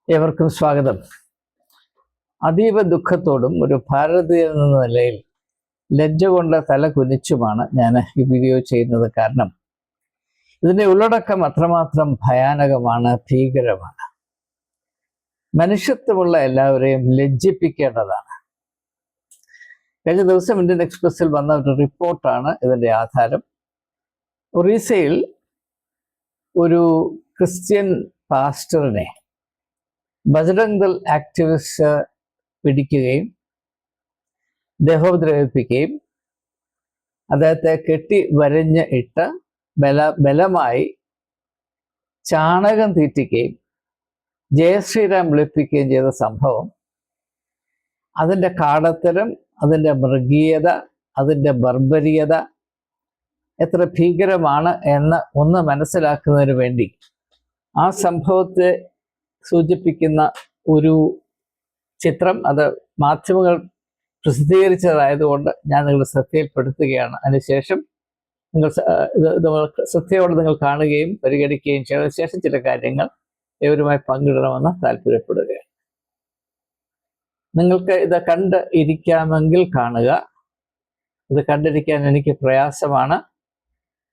ഏവർക്കും സ്വാഗതം. അതീവ ദുഃഖത്തോടും ഒരു ഭാരതീയൻ എന്ന നിലയിൽ ലജ്ജ കൊണ്ട് തല കുനിച്ചുമാണ് ഞാൻ ഈ വീഡിയോ ചെയ്യുന്നത്. കാരണം ഇതിൻ്റെ ഉള്ളടക്കം അത്രമാത്രം ഭയാനകമാണ്, ഭീകരമാണ്. മനുഷ്യത്വമുള്ള എല്ലാവരെയും ലജ്ജിപ്പിക്കേണ്ടതാണ്. കഴിഞ്ഞ ദിവസം ഇന്ത്യൻ എക്സ്പ്രസിൽ വന്ന ഒരു റിപ്പോർട്ടാണ് ഇതിൻ്റെ ആധാരം. ഒറീസയിൽ ഒരു ക്രിസ്ത്യൻ പാസ്റ്ററിനെ ബജ്രംഗ് ദൾ ആക്ടിവിസ്റ്റ് പിടിക്കുകയും ദേഹോപദ്രവിപ്പിക്കുകയും അദ്ദേഹത്തെ കെട്ടി വരഞ്ഞ് ഇട്ട് ബലമായി ചാണകം തീറ്റിക്കുകയും ജയശ്രീരാം വിളിപ്പിക്കുകയും ചെയ്ത സംഭവം, അതിൻ്റെ കാടത്തരം, അതിൻ്റെ മൃഗീയത, അതിൻ്റെ ബർബരിയത എത്ര ഭീകരമാണ് എന്ന് ഒന്ന് മനസ്സിലാക്കുന്നതിന് വേണ്ടി ആ സംഭവത്തെ സൂചിപ്പിക്കുന്ന ഒരു ചിത്രം അത് മാധ്യമങ്ങൾ പ്രസിദ്ധീകരിച്ചതായതുകൊണ്ട് ഞാൻ നിങ്ങളുടെ ശ്രദ്ധയിൽപ്പെടുത്തുകയാണ്. അതിനുശേഷം നിങ്ങൾ ശ്രദ്ധയോടെ നിങ്ങൾ കാണുകയും പരിഗണിക്കുകയും ചെയ്തതിനു ശേഷം ചില കാര്യങ്ങൾ ഇവരുമായി പങ്കിടണമെന്ന് താല്പര്യപ്പെടുകയാണ്. നിങ്ങൾക്ക് ഇത് കണ്ട് ഇരിക്കാമെങ്കിൽ കാണുക. ഇത് കണ്ടിരിക്കാൻ എനിക്ക് പ്രയാസമാണ്.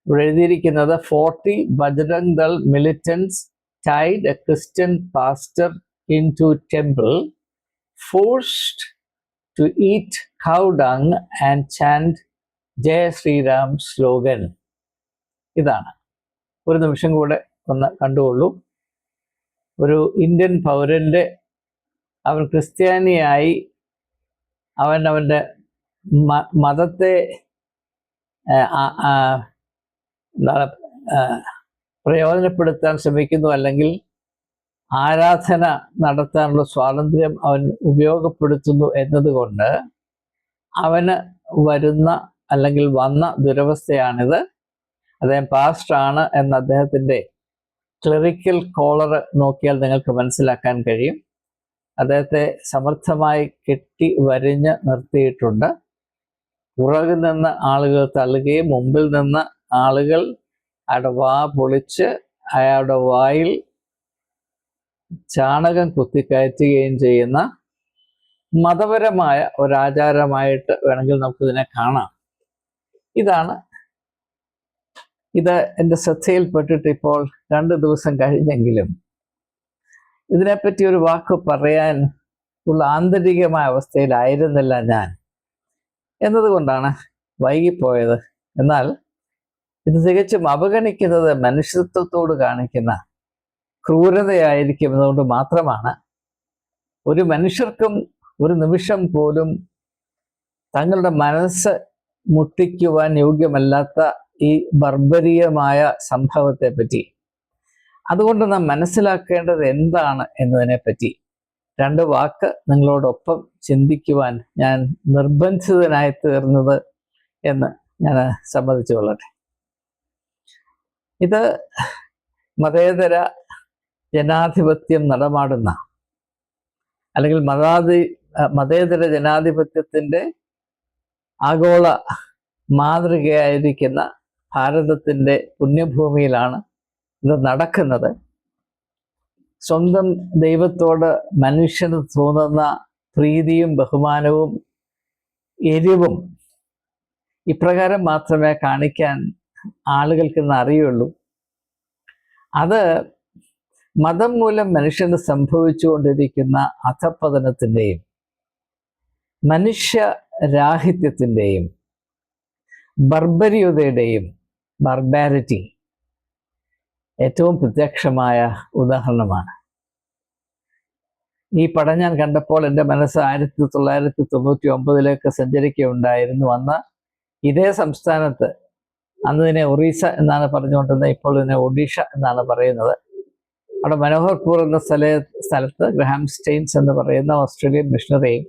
ഇവിടെ എഴുതിയിരിക്കുന്നത് 40 Bajrang Dal militants tied a Christian pastor into temple, forced to eat cow dung and chant Jai Sri Ram slogan. ഇതാണ്. ഒരു നിമിഷം കൂടെ ഒന്ന് കണ്ടുകൊള്ളൂ. ഒരു ഇന്ത്യൻ പൗരൻ്റെ, അവൻ ക്രിസ്ത്യാനിയായി അവൻ്റെ മതത്തെ പ്രയോജനപ്പെടുത്താൻ ശ്രമിക്കുന്നു, അല്ലെങ്കിൽ ആരാധന നടത്താനുള്ള സ്വാതന്ത്ര്യം അവൻ ഉപയോഗപ്പെടുത്തുന്നു എന്നതുകൊണ്ട് അവന് വരുന്ന അല്ലെങ്കിൽ വന്ന ദുരവസ്ഥയാണിത്. അദ്ദേഹം പാസ്റ്ററാണ് എന്ന അദ്ദേഹത്തിൻ്റെ ക്ലറിക്കൽ കോളർ നോക്കിയാൽ നിങ്ങൾക്ക് മനസ്സിലാക്കാൻ കഴിയും. അദ്ദേഹത്തെ സമർത്ഥമായി കെട്ടി വരിഞ്ഞ് നിർത്തിയിട്ടുണ്ട്. പുറകിൽ നിന്ന് ആളുകൾ തള്ളുകയും മുമ്പിൽ നിന്ന് ആളുകൾ അയാളുടെ വാ പൊളിച്ച് അയാളുടെ വായിൽ ചാണകം കുത്തിക്കയറ്റുകയും ചെയ്യുന്ന മതപരമായ ഒരാചാരമായിട്ട് വേണമെങ്കിൽ നമുക്കിതിനെ കാണാം. ഇത് എൻ്റെ ശ്രദ്ധയിൽപ്പെട്ടിട്ട് ഇപ്പോൾ 2 ദിവസം കഴിഞ്ഞെങ്കിലും ഇതിനെപ്പറ്റി ഒരു വാക്ക് പറയാൻ ഉള്ള ആന്തരികമായ അവസ്ഥയിലായിരുന്നില്ല ഞാൻ എന്നതുകൊണ്ടാണ് വൈകിപ്പോയത്. എന്നാൽ ഇത് തികച്ചും അവഗണിക്കുന്നത് മനുഷ്യത്വത്തോട് കാണിക്കുന്ന ക്രൂരതയായിരിക്കും എന്നതുകൊണ്ട് മാത്രമാണ്. ഒരു മനുഷ്യർക്കും ഒരു നിമിഷം പോലും തങ്ങളുടെ മനസ്സ് മുട്ടിക്കുവാൻ യോഗ്യമല്ലാത്ത ഈ ബർബരീയമായ സംഭവത്തെ പറ്റി, അതുകൊണ്ട് നാം മനസ്സിലാക്കേണ്ടത് എന്താണ് എന്നതിനെപ്പറ്റി 2 വാക്ക് നിങ്ങളോടൊപ്പം ചിന്തിക്കുവാൻ ഞാൻ നിർബന്ധിതനായി തീർന്നത് എന്ന് ഞാൻ സമ്മതിച്ചു കൊള്ളട്ടെ. ഇത് മതേതര ജനാധിപത്യം നടമാടുന്ന, അല്ലെങ്കിൽ മതേതര ജനാധിപത്യത്തിൻ്റെ ആഗോള മാതൃകയായിരിക്കുന്ന ഭാരതത്തിൻ്റെ പുണ്യഭൂമിയിലാണ് ഇത് നടക്കുന്നത്. സ്വന്തം ദൈവത്തോട് മനുഷ്യന് തോന്നുന്ന പ്രീതിയും ബഹുമാനവും എരിവും ഇപ്രകാരം മാത്രമേ കാണിക്കാൻ ആളുകൾക്കിന്ന് അറിയുള്ളൂ. അത് മതം മൂലം മനുഷ്യന് സംഭവിച്ചുകൊണ്ടിരിക്കുന്ന അധപ്പതനത്തിൻ്റെയും മനുഷ്യരാഹിത്യത്തിൻ്റെയും ബർബരിയതയുടെയും ബാർബാരിറ്റി ഏറ്റവും പ്രത്യക്ഷമായ ഉദാഹരണമാണ്. ഈ പടം ഞാൻ കണ്ടപ്പോൾ എൻ്റെ മനസ്സ് 1999 സഞ്ചരിക്കുകയുണ്ടായിരുന്നു. അന്ന് ഇതേ സംസ്ഥാനത്ത്, അന്ന് ഇതിനെ ഒറീസ എന്നാണ് പറഞ്ഞുകൊണ്ടിരുന്നത്, ഇപ്പോൾ ഇതിനെ ഒഡീഷ എന്നാണ് പറയുന്നത്. അവിടെ മനോഹർപൂർ എന്ന സ്ഥലത്ത് ഗ്രഹാം സ്റ്റെയിൻസ് എന്ന് പറയുന്ന ഓസ്ട്രേലിയൻ മിഷണറിയും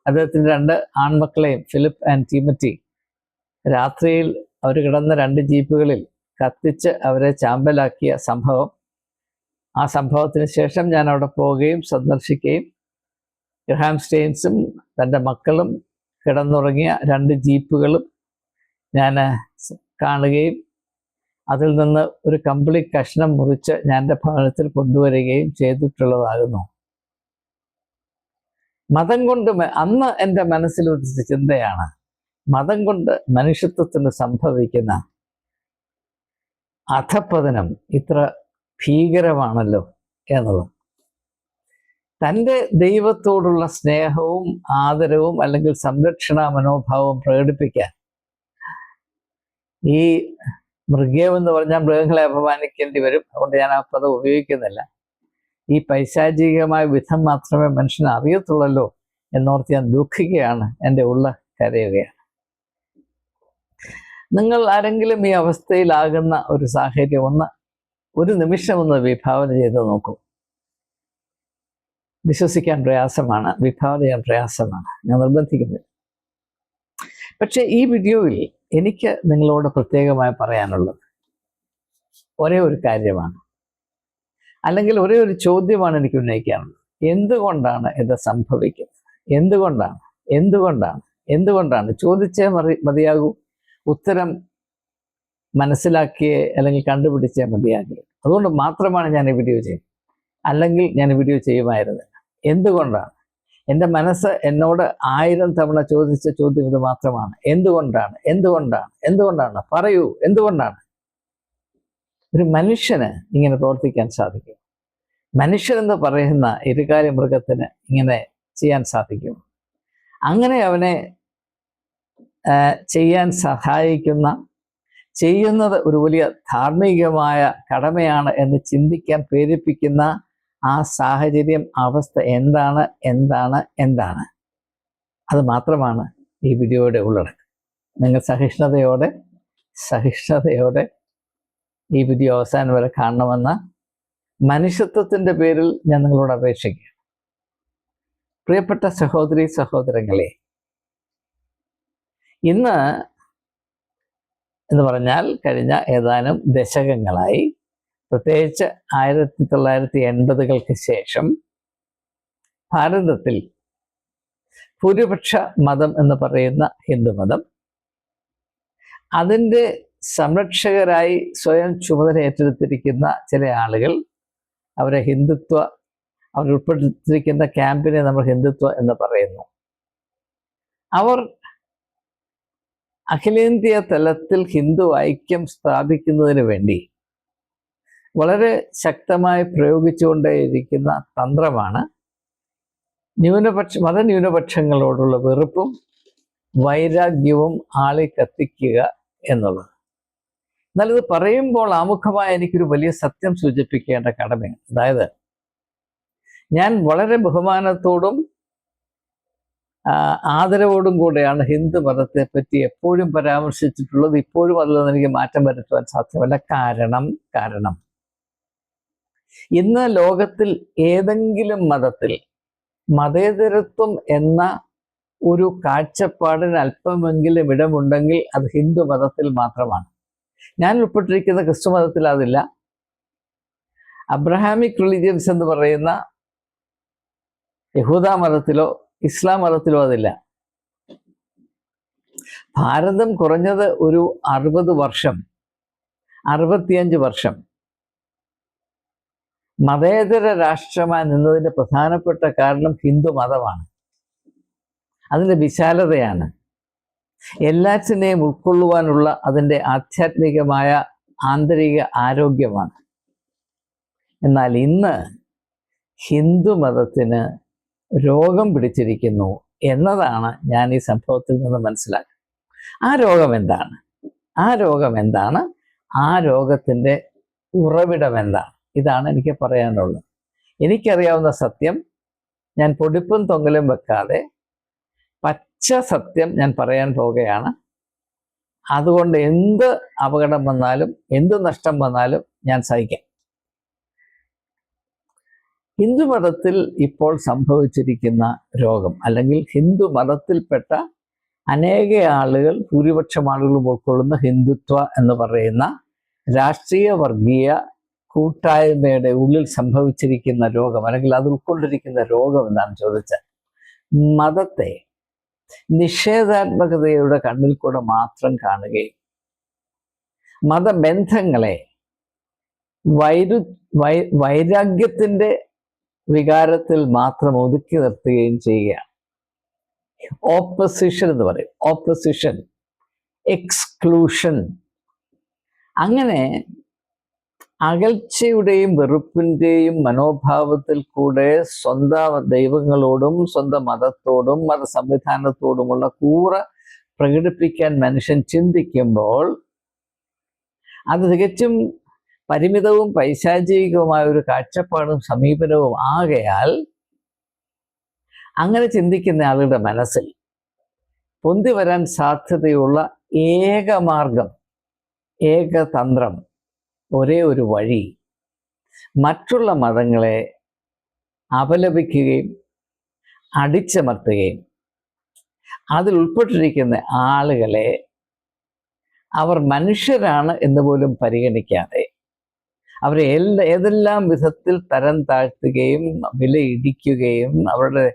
അദ്ദേഹത്തിൻ്റെ 2 ആൺമക്കളെയും, ഫിലിപ്പ് ആൻഡ് ടീമറ്റി, രാത്രിയിൽ അവർ കിടന്ന 2 ജീപ്പുകളിൽ കത്തിച്ച് അവരെ ചാമ്പലാക്കിയ സംഭവം. ആ സംഭവത്തിന് ശേഷം ഞാൻ അവിടെ പോവുകയും സന്ദർശിക്കുകയും ഗ്രഹാം സ്റ്റെയിൻസും തൻ്റെ മക്കളും കിടന്നുറങ്ങിയ 2 ജീപ്പുകളും ഞാൻ കാണുകയും അതിൽ നിന്ന് ഒരു കംപ്ലീറ്റ് കഷ്ണം മുറിച്ച് ഞാൻ എൻ്റെ ഭവനത്തിൽ കൊണ്ടുവരികയും ചെയ്തിട്ടുള്ളതാകുന്നു. മതം കൊണ്ട് അന്ന് എൻ്റെ മനസ്സിൽ ഉദിച്ച ചിന്തയാണ്, മതം കൊണ്ട് മനുഷ്യത്വത്തിന് സംഭവിക്കുന്ന അധപ്പതനം ഇത്ര ഭീകരമാണല്ലോ എന്നുള്ളത്. തൻ്റെ ദൈവത്തോടുള്ള സ്നേഹവും ആദരവും അല്ലെങ്കിൽ സംരക്ഷണ മനോഭാവവും പ്രകടിപ്പിക്കാൻ ഈ മൃഗീയം എന്ന് പറഞ്ഞാൽ മൃഗങ്ങളെ അപമാനിക്കേണ്ടി വരും, അതുകൊണ്ട് ഞാൻ ആ പദം ഉപയോഗിക്കുന്നില്ല. ഈ പൈശാചികമായ വിധം മാത്രമേ മനുഷ്യന് അറിയത്തുള്ളല്ലോ എന്നോർത്ത് ഞാൻ ദുഃഖിക്കുകയാണ്, എൻ്റെ ഉള്ള കരയുകയാണ്. നിങ്ങൾ ആരെങ്കിലും ഈ അവസ്ഥയിലാകുന്ന ഒരു സാഹചര്യം ഒരു നിമിഷം വിഭാവന ചെയ്ത് നോക്കൂ. വിശ്വസിക്കാൻ പ്രയാസമാണ്, വിഭാവന ചെയ്യാൻ പ്രയാസമാണ്, ഞാൻ നിർബന്ധിക്കുന്നില്ല. പക്ഷെ ഈ വീഡിയോയിൽ എനിക്ക് നിങ്ങളോട് പ്രത്യേകമായി പറയാനുള്ളത് ഒരേ ഒരു കാര്യമാണ്, അല്ലെങ്കിൽ ഒരേ ഒരു ചോദ്യമാണ് എനിക്ക് ഉന്നയിക്കാനുള്ളത്. എന്തുകൊണ്ടാണ് ഇത് സംഭവിക്കുന്നത്? എന്തുകൊണ്ടാണ് ചോദിച്ചേ മതിയാകൂ, ഉത്തരം മനസ്സിലാക്കിയേ അല്ലെങ്കിൽ കണ്ടുപിടിച്ചേ മതിയാകൂ. അതുകൊണ്ട് മാത്രമാണ് ഞാൻ ഈ വീഡിയോ ചെയ്യുന്നത്, അല്ലെങ്കിൽ ഞാൻ ഈ വീഡിയോ ചെയ്യുമായിരുന്നില്ല. എന്തുകൊണ്ടാണ്? എൻ്റെ മനസ്സ് എന്നോട് 1000 തവണ ചോദിച്ച ചോദ്യം ഇത് മാത്രമാണ്. എന്തുകൊണ്ടാണ്? പറയൂ, എന്തുകൊണ്ടാണ് ഒരു മനുഷ്യന് ഇങ്ങനെ പ്രവർത്തിക്കാൻ സാധിക്കും? മനുഷ്യനെന്ന് പറയുന്ന ഇരുകാലി മൃഗത്തിന് ഇങ്ങനെ ചെയ്യാൻ സാധിക്കും? അങ്ങനെ അവനെ ചെയ്യാൻ സഹായിക്കുന്ന, ചെയ്യുന്നത് ഒരു വലിയ ധാർമ്മികമായ കടമയാണ് എന്ന് ചിന്തിക്കാൻ പ്രേരിപ്പിക്കുന്ന ആ സാഹചര്യം, അവസ്ഥ എന്താണ്? അത് മാത്രമാണ് ഈ വീഡിയോയുടെ ഉള്ളടക്കം. നിങ്ങൾ സഹിഷ്ണുതയോടെ ഈ വീഡിയോ അവസാനം വരെ കാണണമെന്ന മനുഷ്യത്വത്തിൻ്റെ പേരിൽ ഞാൻ നിങ്ങളോട് അപേക്ഷിക്കുക. പ്രിയപ്പെട്ട സഹോദരങ്ങളെ, ഇന്ന് എന്ന് പറഞ്ഞാൽ കഴിഞ്ഞ ഏതാനും ദശകങ്ങളായി, പ്രത്യേകിച്ച് 1980-കൾക്ക് ശേഷം ഭാരതത്തിൽ ഭൂരിപക്ഷ മതം എന്ന് പറയുന്ന ഹിന്ദുമതം, അതിൻ്റെ സംരക്ഷകരായി സ്വയം ചുമതല ഏറ്റെടുത്തിരിക്കുന്ന ചില ആളുകൾ അവർ ഉൾപ്പെട്ടിരിക്കുന്ന ക്യാമ്പിനെ നമ്മൾ ഹിന്ദുത്വ എന്ന് പറയുന്നു. അവർ അഖിലേന്ത്യാ തലത്തിൽ ഹിന്ദു ഐക്യം സ്ഥാപിക്കുന്നതിന് വേണ്ടി വളരെ ശക്തമായി പ്രയോഗിച്ചുകൊണ്ടേയിരിക്കുന്ന തന്ത്രമാണ് മതന്യൂനപക്ഷങ്ങളോടുള്ള വെറുപ്പും വൈരാഗ്യവും കത്തിക്കുക എന്നുള്ളത്. എന്നാൽ ഇത് പറയുമ്പോൾ ആമുഖമായി എനിക്കൊരു വലിയ സത്യം സൂചിപ്പിക്കേണ്ട കടമയാണ്. അതായത്, ഞാൻ വളരെ ബഹുമാനത്തോടും ആദരവോടും കൂടെയാണ് ഹിന്ദു മതത്തെ പറ്റി എപ്പോഴും പരാമർശിച്ചിട്ടുള്ളത്. ഇപ്പോഴും അതിൽ നിന്ന് എനിക്ക് മാറ്റം വരുത്തുവാൻ സാധ്യമല്ല. കാരണം ഇന്ന് ലോകത്തിൽ ഏതെങ്കിലും മതത്തിൽ മതേതരത്വം എന്ന ഒരു കാഴ്ചപ്പാടിന് അല്പമെങ്കിലും ഇടമുണ്ടെങ്കിൽ അത് ഹിന്ദു മതത്തിൽ മാത്രമാണ്. ഞാൻ ഉൾപ്പെട്ടിരിക്കുന്ന ക്രിസ്തു മതത്തിൽ അതില്ല. അബ്രഹാമിക് റിലീജിയൻസ് എന്ന് പറയുന്ന യഹൂദ മതത്തിലോ ഇസ്ലാം മതത്തിലോ അതില്ല. ഭാരതം കുറഞ്ഞത് ഒരു 65 വർഷം മതേതര രാഷ്ട്രമായി നിന്നതിൻ്റെ പ്രധാനപ്പെട്ട കാരണം ഹിന്ദു മതമാണ്. അതിൻ്റെ വിശാലതയാണ്, എല്ലാറ്റിനെയും ഉൾക്കൊള്ളുവാനുള്ള അതിൻ്റെ ആധ്യാത്മികമായ ആന്തരിക ആരോഗ്യമാണ്. എന്നാൽ ഇന്ന് ഹിന്ദു മതത്തിന് രോഗം പിടിച്ചിരിക്കുന്നു എന്നതാണ് ഞാൻ ഈ സംഭവത്തിൽ നിന്ന് മനസ്സിലാക്കുന്നത്. ആ രോഗം എന്താണ്? ആ രോഗത്തിൻ്റെ ഉറവിടം എന്താണ്? ഇതാണ് എനിക്ക് പറയാനുള്ളത്. എനിക്കറിയാവുന്ന സത്യം ഞാൻ പൊടിപ്പും തൊങ്ങലും വെക്കാതെ പച്ച സത്യം ഞാൻ പറയാൻ പോവുകയാണ്. അതുകൊണ്ട് എന്ത് അപകടം വന്നാലും എന്ത് നഷ്ടം വന്നാലും ഞാൻ സഹിക്കാം. ഹിന്ദുമതത്തിൽ ഇപ്പോൾ സംഭവിച്ചിരിക്കുന്ന രോഗം, അല്ലെങ്കിൽ ഹിന്ദു മതത്തിൽപ്പെട്ട അനേക ആളുകൾ, ഭൂരിപക്ഷം ആളുകളും ഉൾക്കൊള്ളുന്ന ഹിന്ദുത്വ എന്ന് പറയുന്ന രാഷ്ട്രീയ വർഗീയ കൂട്ടായ്മയുടെ ഉള്ളിൽ സംഭവിച്ചിരിക്കുന്ന രോഗം, അല്ലെങ്കിൽ അത് ഉൾക്കൊണ്ടിരിക്കുന്ന രോഗം എന്താണെന്ന് ചോദിച്ചാൽ, മതത്തെ നിഷേധാത്മകതയുടെ കണ്ണിൽ കൂടെ മാത്രം കാണുകയും മതബന്ധങ്ങളെ വൈരാഗ്യത്തിൻ്റെ വികാരത്തിൽ മാത്രം ഒതുക്കി നിർത്തുകയും ചെയ്യുകയാണ്. ഓപ്പോസിഷൻ എന്ന് പറയും. Opposition, exclusion. അങ്ങനെ അകൽച്ചയുടെയും വെറുപ്പിൻ്റെയും മനോഭാവത്തിൽ കൂടെ സ്വന്തം ദൈവങ്ങളോടും സ്വന്തം മതത്തോടും മത സംവിധാനത്തോടുമുള്ള കൂറ പ്രകടിപ്പിക്കാൻ മനുഷ്യൻ ചിന്തിക്കുമ്പോൾ അത് തികച്ചും പരിമിതവും പൈശാചികവുമായ ഒരു കാഴ്ചപ്പാടും സമീപനവും ആകയാൽ അങ്ങനെ ചിന്തിക്കുന്ന ആളുടെ മനസ്സിൽ പൊന്തി വരാൻ സാധ്യതയുള്ള ഏകമാർഗം, ഏകതന്ത്രം, ഒരേ ഒരു വഴി മറ്റുള്ള മതങ്ങളെ അപലപിക്കുകയും അടിച്ചമർത്തുകയും അതിൽ ഉൾപ്പെട്ടിരിക്കുന്ന ആളുകളെ അവർ മനുഷ്യരാണ് എന്ന് പോലും പരിഗണിക്കാതെ അവരെ ഏതെല്ലാം വിധത്തിൽ തരം താഴ്ത്തുകയും വിലയിടിക്കുകയും അവരുടെ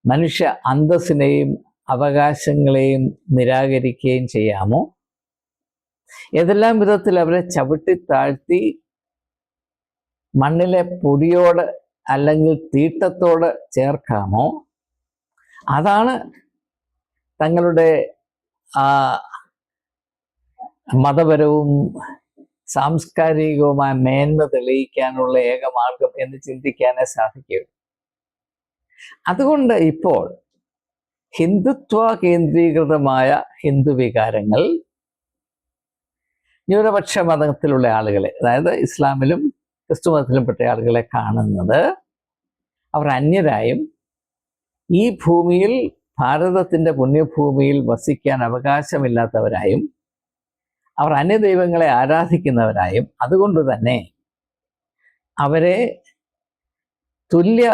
മനുഷ്യ അന്തസ്സിനെയും അവകാശങ്ങളെയും നിരാകരിക്കുകയും ചെയ്യാമോ, ഏതെല്ലാം വിധത്തിൽ അവരെ ചവിട്ടി താഴ്ത്തി മണ്ണിലെ പൊടിയോട് അല്ലെങ്കിൽ തീട്ടത്തോട് ചേർക്കാമോ, അതാണ് തങ്ങളുടെ മതപരവും സാംസ്കാരികവുമായ മേന്മ തെളിയിക്കാനുള്ള ഏകമാർഗം എന്ന് ചിന്തിക്കാനേ സാധിക്കുകയുള്ളൂ. അതുകൊണ്ട് ഇപ്പോൾ ഹിന്ദുത്വ കേന്ദ്രീകൃതമായ ഹിന്ദു വികാരങ്ങൾ ന്യൂനപക്ഷ മതത്തിലുള്ള ആളുകളെ, അതായത് ഇസ്ലാമിലും ക്രിസ്തു മതത്തിലും പെട്ട ആളുകളെ കാണുന്നത് അവർ അന്യരായും ഈ ഭൂമിയിൽ, ഭാരതത്തിൻ്റെ പുണ്യഭൂമിയിൽ വസിക്കാൻ അവകാശമില്ലാത്തവരായും അവർ അന്യദൈവങ്ങളെ ആരാധിക്കുന്നവരായും, അതുകൊണ്ട് തന്നെ അവരെ തുല്യ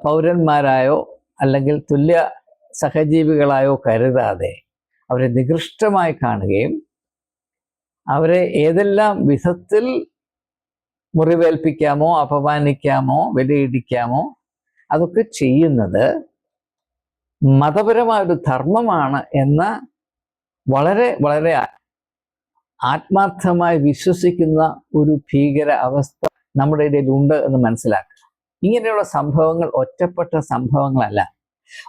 പൗരന്മാരായോ അല്ലെങ്കിൽ തുല്യ സഹജീവികളായോ കരുതാതെ അവരെ നികൃഷ്ടമായി കാണുകയും അവരെ ഏതെല്ലാം വിധത്തിൽ മുറിവേൽപ്പിക്കാമോ, അപമാനിക്കാമോ, വിലയിടിക്കാമോ അതൊക്കെ ചെയ്യുന്നത് മതപരമായൊരു ധർമ്മമാണ് എന്ന വളരെ വളരെ ആത്മാർത്ഥമായി വിശ്വസിക്കുന്ന ഒരു ഭീകര അവസ്ഥ നമ്മുടെ ഇടയിലുണ്ട് എന്ന് മനസ്സിലാക്കുക. ഇങ്ങനെയുള്ള സംഭവങ്ങൾ ഒറ്റപ്പെട്ട സംഭവങ്ങളല്ല,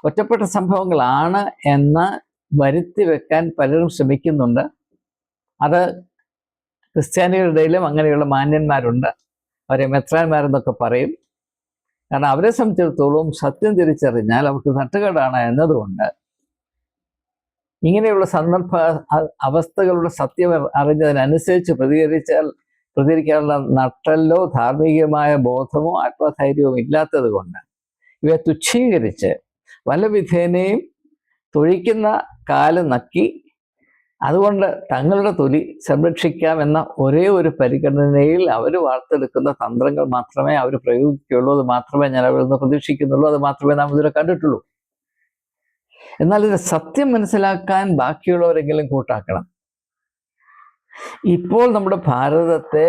ഒറ്റപ്പെട്ട സംഭവങ്ങളാണ് എന്ന് വരുത്തി വെക്കാൻ പലരും ശ്രമിക്കുന്നുണ്ട്. അത് ക്രിസ്ത്യാനികളുടെ ഇടയിലും അങ്ങനെയുള്ള മാന്യന്മാരുണ്ട്, അവരെ മെത്രാന്മാരെന്നൊക്കെ പറയും. കാരണം അവരെ സംബന്ധിച്ചിടത്തോളം സത്യം തിരിച്ചറിഞ്ഞാൽ അവർക്ക് തട്ടുകേടാണ് എന്നതുകൊണ്ട് ഇങ്ങനെയുള്ള സന്ദർഭ അവസ്ഥകളുടെ സത്യം അറിഞ്ഞതിനനുസരിച്ച് പ്രതികരിക്കാനുള്ള നട്ടല്ലോ ധാർമ്മികമായ ബോധമോ ആത്മധൈര്യവും ഇല്ലാത്തത് കൊണ്ട് ഇവയെ തുച്ഛീകരിച്ച് വല്ല വിധേനയും തൊഴിക്കുന്ന കാല് നക്കി അതുകൊണ്ട് തങ്ങളുടെ തൊലി സംരക്ഷിക്കാമെന്ന ഒരേ ഒരു പരിഗണനയിൽ അവർ വാർത്തെടുക്കുന്ന തന്ത്രങ്ങൾ മാത്രമേ അവർ പ്രയോഗിക്കുകയുള്ളൂ, അത് മാത്രമേ ഞാൻ അവരിൽ നിന്ന് പ്രതീക്ഷിക്കുന്നുള്ളൂ, അത് മാത്രമേ നാം ഇതിനെ കണ്ടിട്ടുള്ളൂ. എന്നാൽ ഇത് സത്യം മനസ്സിലാക്കാൻ ബാക്കിയുള്ളവരെങ്കിലും കൂട്ടാക്കണം. ഇപ്പോൾ നമ്മുടെ ഭാരതത്തെ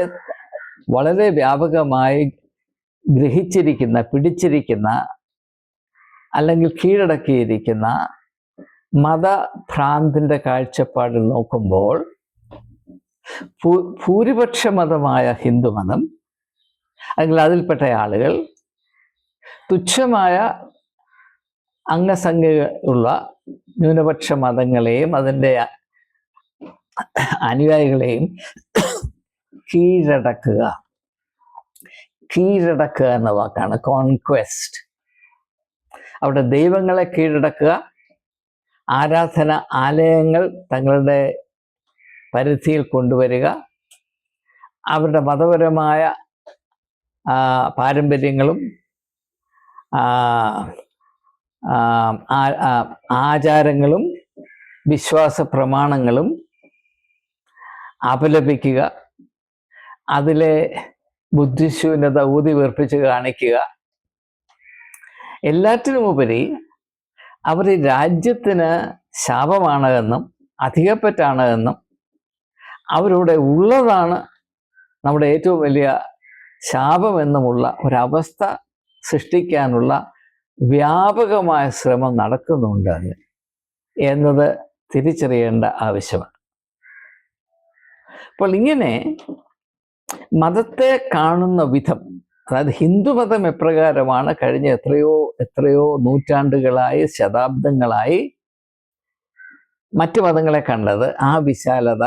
വളരെ വ്യാപകമായി ഗ്രഹിച്ചിരിക്കുന്ന, പിടിച്ചിരിക്കുന്ന അല്ലെങ്കിൽ കീഴടക്കിയിരിക്കുന്ന മതഭ്രാന്തിൻ്റെ കാഴ്ചപ്പാടിൽ നോക്കുമ്പോൾ ഭൂരിപക്ഷ മതമായ ഹിന്ദുമതം അല്ലെങ്കിൽ അതിൽപ്പെട്ട ആളുകൾ തുച്ഛമായ അംഗസംഖ്യയുള്ള ന്യൂനപക്ഷ മതങ്ങളെയും അതിൻ്റെ അനുയായികളെയും കീഴടക്കുക എന്ന വാക്കാണ് കോൺക്വസ്റ്റ്. അവിടെ ദൈവങ്ങളെ കീഴടക്കുക, ആരാധന ആലയങ്ങൾ തങ്ങളുടെ പരിധിയിൽ കൊണ്ടുവരിക, അവരുടെ മതപരമായ പാരമ്പര്യങ്ങളും ആചാരങ്ങളും വിശ്വാസ പ്രമാണങ്ങളും അപലപിക്കുക, അതിലെ ബുദ്ധിശൂന്യത ഊതി വീർപ്പിച്ച് കാണിക്കുക. എല്ലാറ്റിനുമുപരി അവർ ഈ രാജ്യത്തിന് ശാപമാണ് എന്നും അധികപ്പറ്റാണ് എന്നും അവരുടെ ഉള്ളതാണ് നമ്മുടെ ഏറ്റവും വലിയ ശാപമെന്നുമുള്ള ഒരവസ്ഥ സൃഷ്ടിക്കാനുള്ള വ്യാപകമായ ശ്രമം നടക്കുന്നുണ്ട് എന്നത് തിരിച്ചറിയേണ്ട ആവശ്യമാണ്. അപ്പോൾ ഇങ്ങനെ മതത്തെ കാണുന്ന വിധം, അതായത് ഹിന്ദുമതം എപ്രകാരമാണ് കഴിഞ്ഞ എത്രയോ നൂറ്റാണ്ടുകളായി, ശതാബ്ദങ്ങളായി മറ്റു മതങ്ങളെ കണ്ടത്, ആ വിശാലത,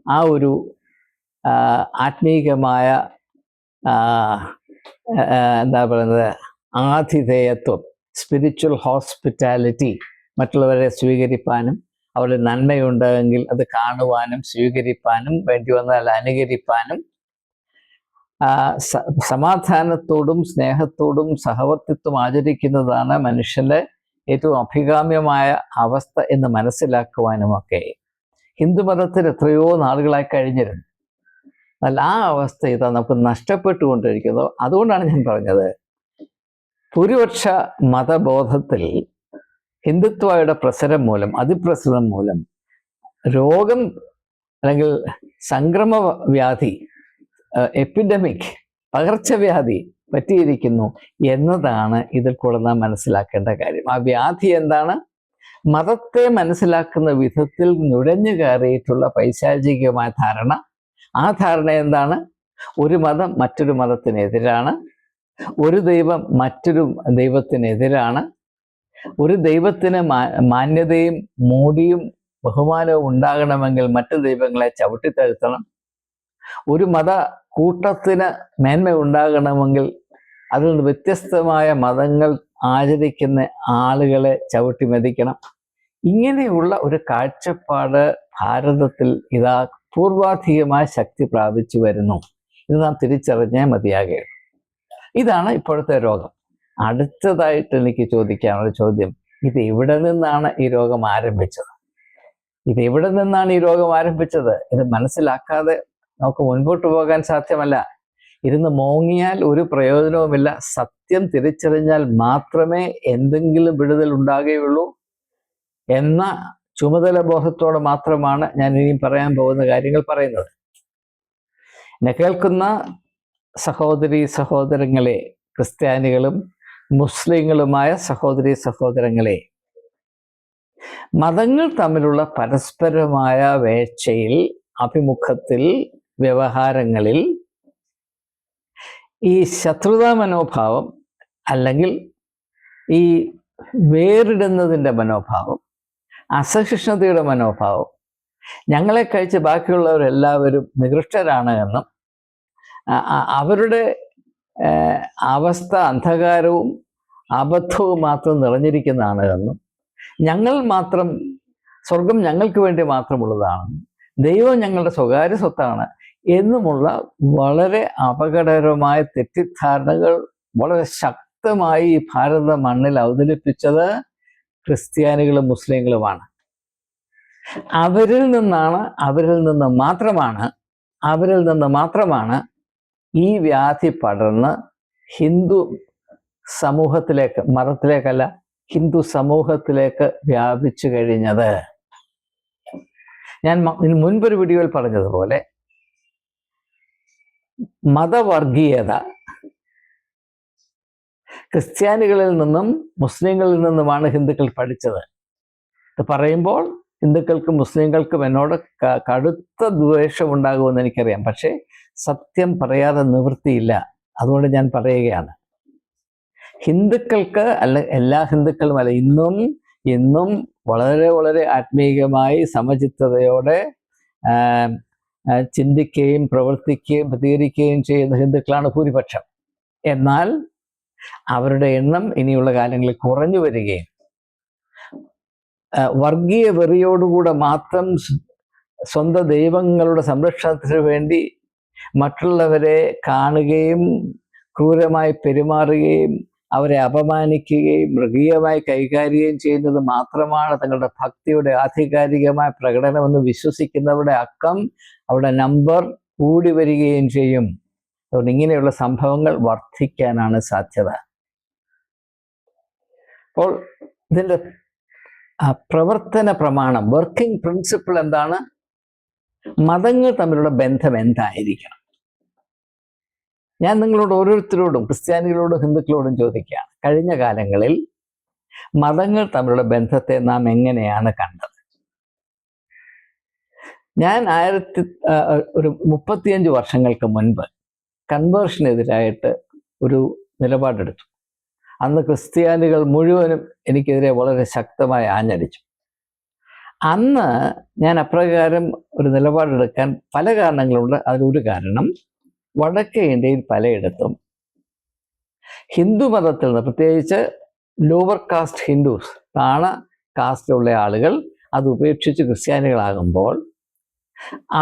ആ ഒരു ആത്മീകമായ എന്താ പറയുന്നത്, ആതിഥേയത്വം, സ്പിരിച്വൽ ഹോസ്പിറ്റാലിറ്റി, മറ്റുള്ളവരെ സ്വീകരിപ്പാനും അവരുടെ നന്മയുണ്ടെങ്കിൽ അത് കാണുവാനും സ്വീകരിപ്പാനും, വേണ്ടി വന്നാൽ അനുകരിപ്പാനും, സമാധാനത്തോടും സ്നേഹത്തോടും സഹവർത്തിത്വം ആചരിക്കുന്നതാണ് മനുഷ്യൻ്റെ ഏറ്റവും അഭികാമ്യമായ അവസ്ഥ എന്ന് മനസ്സിലാക്കുവാനുമൊക്കെ ഹിന്ദുമതത്തിൽ എത്രയോ നാളുകളായി കഴിഞ്ഞിരുന്നു. എന്നാൽ ആ അവസ്ഥ ഇതാ നമുക്ക് നഷ്ടപ്പെട്ടുകൊണ്ടിരിക്കുന്നു. അതുകൊണ്ടാണ് ഞാൻ പറഞ്ഞത്, ഭൂരിപക്ഷ മതബോധത്തിൽ ഹിന്ദുത്വയുടെ പ്രസരം മൂലം, അതിപ്രസരം മൂലം രോഗം അല്ലെങ്കിൽ സംക്രമവ്യാധി, എപ്പിഡമിക്, പകർച്ചവ്യാധി പറ്റിയിരിക്കുന്നു എന്നതാണ് ഇതിൽ കൂടെ നാം മനസ്സിലാക്കേണ്ട കാര്യം. ആ വ്യാധി എന്താണ്? മതത്തെ മനസ്സിലാക്കുന്ന വിധത്തിൽ നുഴഞ്ഞു കയറിയിട്ടുള്ള പൈശാചികമായ ധാരണ. ആ ധാരണ എന്താണ്? ഒരു മതം മറ്റൊരു മതത്തിനെതിരാണ്, ഒരു ദൈവം മറ്റൊരു ദൈവത്തിനെതിരാണ്, ഒരു ദൈവത്തിന് മാന്യതയും മോടിയും ബഹുമാനവും ഉണ്ടാകണമെങ്കിൽ മറ്റു ദൈവങ്ങളെ ചവിട്ടിത്തഴുത്തണം, ഒരു മത കൂട്ടത്തിന് മേന്മ ഉണ്ടാകണമെങ്കിൽ അതിൽ നിന്ന് വ്യത്യസ്തമായ മതങ്ങൾ ആചരിക്കുന്ന ആളുകളെ ചവിട്ടി മെതിക്കണം. ഇങ്ങനെയുള്ള ഒരു കാഴ്ചപ്പാട് ഭാരതത്തിൽ ഇതാ പൂർവാധികമായ ശക്തി പ്രാപിച്ചു വരുന്നു. ഇത് നാം തിരിച്ചറിഞ്ഞേ മതിയാകുകയുള്ളൂ. ഇതാണ് ഇപ്പോഴത്തെ രോഗം. അടുത്തതായിട്ട് എനിക്ക് ചോദിക്കാനുള്ള ചോദ്യം, ഇത് എവിടെ നിന്നാണ് ഈ രോഗം ആരംഭിച്ചത്? ഇത് മനസ്സിലാക്കാതെ നമുക്ക് മുൻപോട്ട് പോകാൻ സാധ്യമല്ല. ഇരുന്ന് മോങ്ങിയാൽ ഒരു പ്രയോജനവുമില്ല. സത്യം തിരിച്ചറിഞ്ഞാൽ മാത്രമേ എന്തെങ്കിലും വിടുതൽ ഉണ്ടാകുകയുള്ളൂ എന്ന ചുമതല ബോധത്തോടെ മാത്രമാണ് ഞാൻ ഇനിയും പറയാൻ പോകുന്ന കാര്യങ്ങൾ പറയുന്നത്. എന്നെ കേൾക്കുന്ന സഹോദരീ സഹോദരങ്ങളെ, ക്രിസ്ത്യാനികളും മുസ്ലിങ്ങളുമായ സഹോദരീ സഹോദരങ്ങളെ, മതങ്ങൾ തമ്മിലുള്ള പരസ്പരമായ വേഴ്ചയിൽ, അഭിമുഖത്തിൽ, വ്യവഹാരങ്ങളിൽ ഈ ശത്രുതാ മനോഭാവം അല്ലെങ്കിൽ ഈ വേറിടുന്നതിൻ്റെ മനോഭാവം, അസഹിഷ്ണുതയുടെ മനോഭാവം, ഞങ്ങളെ കഴിച്ച് ബാക്കിയുള്ളവരെല്ലാവരും നികൃഷ്ടരാണ് എന്നും അവരുടെ അവസ്ഥ അന്ധകാരവും അബദ്ധവും മാത്രം നിറഞ്ഞിരിക്കുന്നതാണ് എന്നും, ഞങ്ങൾ മാത്രം, സ്വർഗം ഞങ്ങൾക്ക് വേണ്ടി മാത്രമുള്ളതാണെന്നും, ദൈവം ഞങ്ങളുടെ സ്വകാര്യ സ്വത്താണ് എന്നുമുള്ള വളരെ അപകടകരമായ തെറ്റിദ്ധാരണകൾ വളരെ ശക്തമായി ഈ ഭാരത മണ്ണിൽ അവതരിപ്പിച്ചത് ക്രിസ്ത്യാനികളും മുസ്ലിങ്ങളുമാണ്. അവരിൽ നിന്ന് മാത്രമാണ് ഈ വ്യാധി പടർന്ന് ഹിന്ദു സമൂഹത്തിലേക്ക്, മതത്തിലേക്കല്ല, ഹിന്ദു സമൂഹത്തിലേക്ക് വ്യാപിച്ചു കഴിഞ്ഞത്. ഞാൻ മുൻപൊരു വീഡിയോയിൽ പറഞ്ഞതുപോലെ, മതവർഗീയത ക്രിസ്ത്യാനികളിൽ നിന്നും മുസ്ലിങ്ങളിൽ നിന്നുമാണ് ഹിന്ദുക്കൾ പഠിച്ചത്. ഇത് പറയുമ്പോൾ ഹിന്ദുക്കൾക്കും മുസ്ലിങ്ങൾക്കും എന്നോട് കടുത്ത ദ്വേഷം ഉണ്ടാകുമെന്ന് എനിക്കറിയാം. പക്ഷേ സത്യം പറയാതെ നിവൃത്തിയില്ല. അതുകൊണ്ട് ഞാൻ പറയുകയാണ്, ഹിന്ദുക്കൾക്ക് എല്ലാ ഹിന്ദുക്കളും അല്ല, ഇന്നും വളരെ വളരെ ആത്മീയമായി സമചിത്തതയോടെ ചിന്തിക്കുകയും പ്രവർത്തിക്കുകയും പ്രതികരിക്കുകയും ചെയ്യുന്ന ഹിന്ദുക്കളാണ് ഭൂരിപക്ഷം. എന്നാൽ അവരുടെ എണ്ണം ഇനിയുള്ള കാലങ്ങളിൽ കുറഞ്ഞു വരികയും വർഗീയ വെറിയോടുകൂടെ മാത്രം സ്വന്തം ദൈവങ്ങളുടെ സംരക്ഷണത്തിന് വേണ്ടി മറ്റുള്ളവരെ കാണുകയും ക്രൂരമായി പെരുമാറുകയും അവരെ അപമാനിക്കുകയും മൃഗീയമായി കൈകാര്യം ചെയ്യുന്നത് മാത്രമാണ് തങ്ങളുടെ ഭക്തിയുടെ ആധികാരികമായ പ്രകടനമെന്ന് വിശ്വസിക്കുന്നവരുടെ അക്കം, അവരുടെ നമ്പർ കൂടി വരികയും ചെയ്യും. അതുകൊണ്ട് ഇങ്ങനെയുള്ള സംഭവങ്ങൾ വർദ്ധിക്കാനാണ് സാധ്യത. അപ്പോൾ ഇതിൻ്റെ പ്രവർത്തന പ്രമാണം, വർക്കിംഗ് പ്രിൻസിപ്പിൾ എന്താണ്? മതങ്ങൾ തമ്മിലുള്ള ബന്ധം എന്തായിരിക്കണം? ഞാൻ നിങ്ങളോട് ഓരോരുത്തരോടും, ക്രിസ്ത്യാനികളോടും ഹിന്ദുക്കളോടും ചോദിക്കുകയാണ്, കഴിഞ്ഞ കാലങ്ങളിൽ മതങ്ങൾ തമ്മിലുള്ള ബന്ധത്തെ നാം എങ്ങനെയാണ് കണ്ടത്? ഞാൻ 35 വർഷങ്ങൾക്ക് മുൻപ് കൺവേർഷനെതിരായിട്ട് ഒരു നിലപാടെടുത്തു. അന്ന് ക്രിസ്ത്യാനികൾ മുഴുവനും എനിക്കെതിരെ വളരെ ശക്തമായി ആഞ്ഞടിച്ചു. അന്ന് ഞാൻ അപ്രകാരം ഒരു നിലപാടെടുക്കാൻ പല കാരണങ്ങളുണ്ട്. അതിലൊരു കാരണം, വടക്കേ ഇന്ത്യയിൽ പലയിടത്തും ഹിന്ദു മതത്തിൽ നിന്ന്, പ്രത്യേകിച്ച് ലോവർ കാസ്റ്റ് ഹിന്ദുസ്, താണ കാസ്റ്റിലുള്ള ആളുകൾ അത് ഉപേക്ഷിച്ച് ക്രിസ്ത്യാനികളാകുമ്പോൾ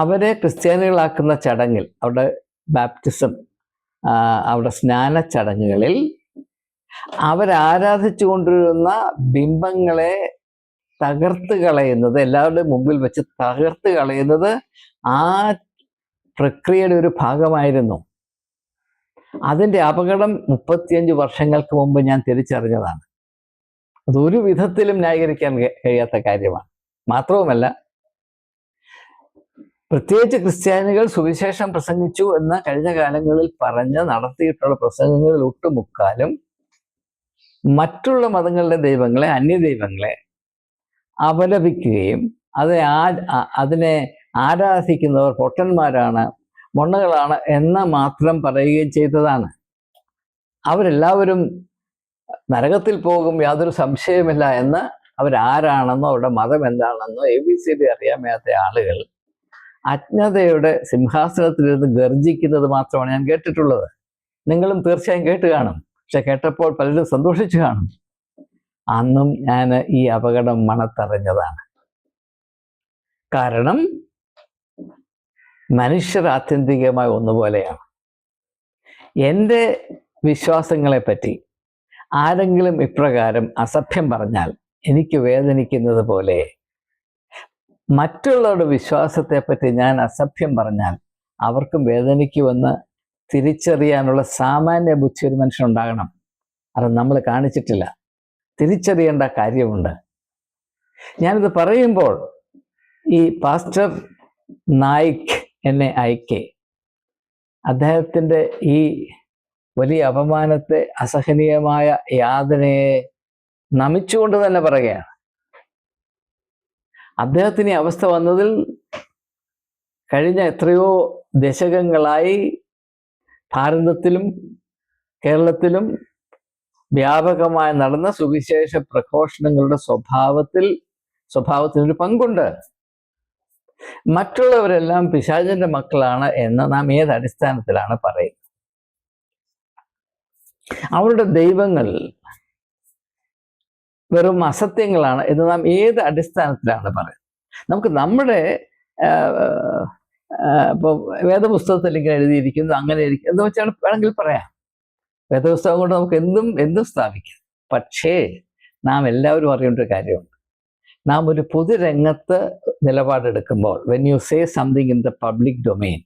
അവരെ ക്രിസ്ത്യാനികളാക്കുന്ന ചടങ്ങിൽ, അവരുടെ ബാപ്റ്റിസം, അവരുടെ സ്നാന ചടങ്ങുകളിൽ അവരാരാധിച്ചു കൊണ്ടിരുന്ന ബിംബങ്ങളെ തകർത്ത് കളയുന്നത്, എല്ലാവരുടെയും മുമ്പിൽ വെച്ച് തകർത്ത് കളയുന്നത് ആ പ്രക്രിയയുടെ ഒരു ഭാഗമായിരുന്നു. അതിൻ്റെ അപകടം 35 വർഷങ്ങൾക്ക് മുമ്പ് ഞാൻ തിരിച്ചറിഞ്ഞതാണ്. അതൊരു വിധത്തിലും ന്യായീകരിക്കാൻ കഴിയാത്ത കാര്യമാണ്. മാത്രവുമല്ല, പ്രത്യേകിച്ച് ക്രിസ്ത്യാനികൾ സുവിശേഷം പ്രസംഗിച്ചു എന്ന കഴിഞ്ഞ കാലങ്ങളിൽ പറഞ്ഞ് നടത്തിയിട്ടുള്ള പ്രസംഗങ്ങളിൽ ഒട്ടുമുക്കാലും മറ്റുള്ള മതങ്ങളുടെ ദൈവങ്ങളെ, അന്യദൈവങ്ങളെ അപലപിക്കുകയും അതിനെ ആരാധിക്കുന്നവർ പൊട്ടന്മാരാണ്, മൊണ്ണകളാണ് എന്ന് മാത്രം പറയുകയും ചെയ്തതാണ്. അവരെല്ലാവരും നരകത്തിൽ പോകും, യാതൊരു സംശയമില്ല എന്ന് അവരാരാണെന്നോ അവരുടെ മതം എന്താണെന്നോ ABCD അറിയാൻ മേലാത്ത ആളുകൾ അജ്ഞതയുടെ സിംഹാസനത്തിലിരുന്ന് ഗർജിക്കുന്നത് മാത്രമാണ് ഞാൻ കേട്ടിട്ടുള്ളത്. നിങ്ങളും തീർച്ചയായും കേട്ട് കാണും. പക്ഷെ കേട്ടപ്പോൾ പലരും സന്തോഷിച്ചു കാണും. അന്നും ഞാൻ ഈ അപകടം മണത്തറിഞ്ഞതാണ്. കാരണം മനുഷ്യർ ആത്യന്തികമായ ഒന്നുപോലെയാണ്. എൻ്റെ വിശ്വാസങ്ങളെപ്പറ്റി ആരെങ്കിലും ഇപ്രകാരം അസഭ്യം പറഞ്ഞാൽ എനിക്ക് വേദനിക്കുന്നത് പോലെ മറ്റുള്ളവരുടെ വിശ്വാസത്തെപ്പറ്റി ഞാൻ അസഭ്യം പറഞ്ഞാൽ അവർക്കും വേദനിക്കുമെന്ന് തിരിച്ചറിയാനുള്ള സാമാന്യ ബുദ്ധി ഒരു മനുഷ്യനുണ്ടാകണം. അത് നമ്മൾ കാണിച്ചിട്ടില്ല. തിരിച്ചറിയേണ്ട കാര്യമുണ്ട്. ഞാനിത് പറയുമ്പോൾ ഈ പാസ്റ്റർ നായിക് NAIK അദ്ദേഹത്തിൻ്റെ ഈ വലിയ അപമാനത്തെ, അസഹനീയമായ യാതനയെ നമിച്ചുകൊണ്ട് തന്നെ പറയുകയാണ്. അദ്ദേഹത്തിന് ഈ അവസ്ഥ വന്നതിൽ കഴിഞ്ഞ എത്രയോ ദശകങ്ങളായി ഭാരതത്തിലും കേരളത്തിലും വ്യാപകമായി നടന്ന സുവിശേഷ പ്രഘോഷണങ്ങളുടെ സ്വഭാവത്തിനൊരു പങ്കുണ്ട്. മറ്റുള്ളവരെല്ലാം പിശാചിന്റെ മക്കളാണ് എന്ന് നാം ഏത് അടിസ്ഥാനത്തിലാണ് പറയുന്നത്? അവരുടെ ദൈവങ്ങൾ വെറും അസത്യങ്ങളാണ് എന്ന് നാം ഏത് അടിസ്ഥാനത്തിലാണ് പറയുന്നത്? നമുക്ക് നമ്മുടെ ഇപ്പോൾ വേദപുസ്തകത്തിൽ ഇങ്ങനെ എഴുതിയിരിക്കുന്നു, അങ്ങനെ ഇരിക്കും എന്ന് വെച്ചാണ് വേണമെങ്കിൽ പറയാം. വേദപുസ്തകം കൊണ്ട് നമുക്ക് എന്തും സ്ഥാപിക്കാം. പക്ഷേ നാം എല്ലാവരും അറിയേണ്ട ഒരു കാര്യമുണ്ട്. നാം ഒരു പൊതുരംഗത്ത് നിലപാടെടുക്കുമ്പോൾ, when you say something in the public domain,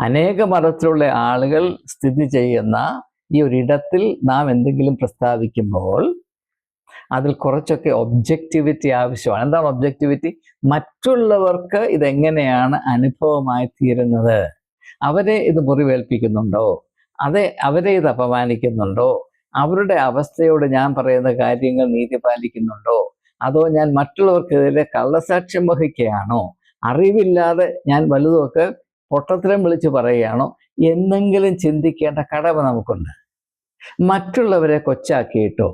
അനേക മതത്തിലുള്ള ആളുകൾ സ്ഥിതി ചെയ്യുന്ന ഈ ഒരിടത്തിൽ നാം എന്തെങ്കിലും പ്രസ്താവിക്കുമ്പോൾ അതിൽ കുറച്ചൊക്കെ ഒബ്ജക്റ്റിവിറ്റി ആവശ്യമാണ്. എന്താണ് ഒബ്ജക്റ്റിവിറ്റി? മറ്റുള്ളവർക്ക് ഇതെങ്ങനെയാണ് അനുഭവമായി തീരുന്നത്? അവരെ ഇത് മുറിവേൽപ്പിക്കുന്നുണ്ടോ? അവരെ ഇത് അപമാനിക്കുന്നുണ്ടോ? അവരുടെ അവസ്ഥയോട് ഞാൻ പറയുന്ന കാര്യങ്ങൾ നീതി പാലിക്കുന്നുണ്ടോ? അതോ ഞാൻ മറ്റുള്ളവർക്കെതിരെ കള്ളസാക്ഷ്യം വഹിക്കുകയാണോ? അറിവില്ലാതെ ഞാൻ വലുതൊക്കെ പൊട്ടത്തരം വിളിച്ച് പറയുകയാണോ? എന്നെങ്കിലും ചിന്തിക്കേണ്ട കടമ നമുക്കുണ്ട്. മറ്റുള്ളവരെ കൊച്ചാക്കിയിട്ടോ